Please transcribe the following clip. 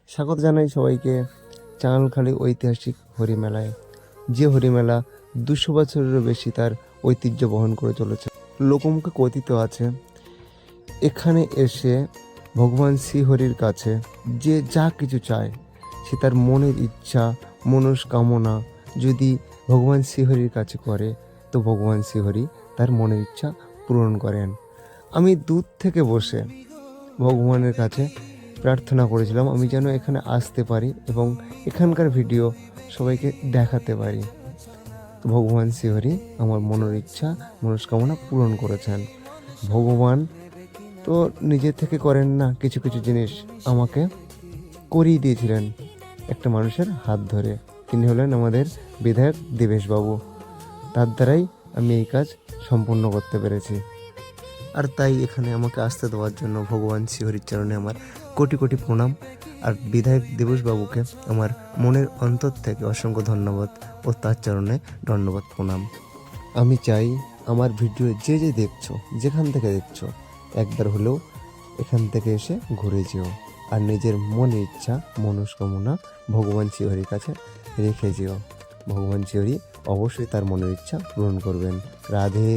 স্বাগত জানাই সবাইকে চাঁলখালি ঐতিহাসিক হরিমেলায়, যে হরিমেলা 200 বছরেরও বেশি তার ঐতিহ্য বহন করে চলেছে। লোকমুখে কথিত আছে, এখানে এসে ভগবান শ্রীহরির কাছে যে যা কিছু চায়, সে তার মনের ইচ্ছা মনস্কামনা যদি ভগবান শ্রীহরির কাছে করে, তো ভগবান শ্রীহরি তার মনের ইচ্ছা পূরণ করেন। আমি দূর থেকে বসে ভগবানের কাছে প্রার্থনা করেছিলাম আমি যেন এখানে আসতে পারি এবং এখানকার ভিডিও সবাইকে দেখাতে পারি। তো ভগবান শ্রীহরি আমার মনের ইচ্ছা মনস্কামনা পূরণ করেছেন। ভগবান তো নিজে থেকে করেন না, কিছু কিছু জিনিস আমাকে করিয়ে দিয়েছিলেন একটা মানুষের হাত ধরে। তিনি হলেন আমাদের বিধায়ক দেবেশবাবু। তার দ্বারাই আমি এই কাজ সম্পূর্ণ করতে পেরেছি। আর তাই এখানে আমাকে আসতে দেওয়ার জন্য ভগবান শ্রীহরির চরণে আমার কোটি কোটি প্রণাম। আর বিধায়ক দেবেশবাবুকে আমার মনের অন্তর থেকে অসংখ্য ধন্যবাদ ও তার চরণে ধন্যবাদ প্রণাম। আমি চাই আমার ভিডিও যে যে দেখছো, যেখান থেকে দেখছো, একবার হলেও এখান থেকে এসে ঘুরে যেও আর নিজের মনের ইচ্ছা মনস্কামনা ভগবান শ্রীহরির কাছে রেখে যেও। ভগবান শ্রীহরি অবশ্যই তার মনের ইচ্ছা পূরণ করবেন। রাধে।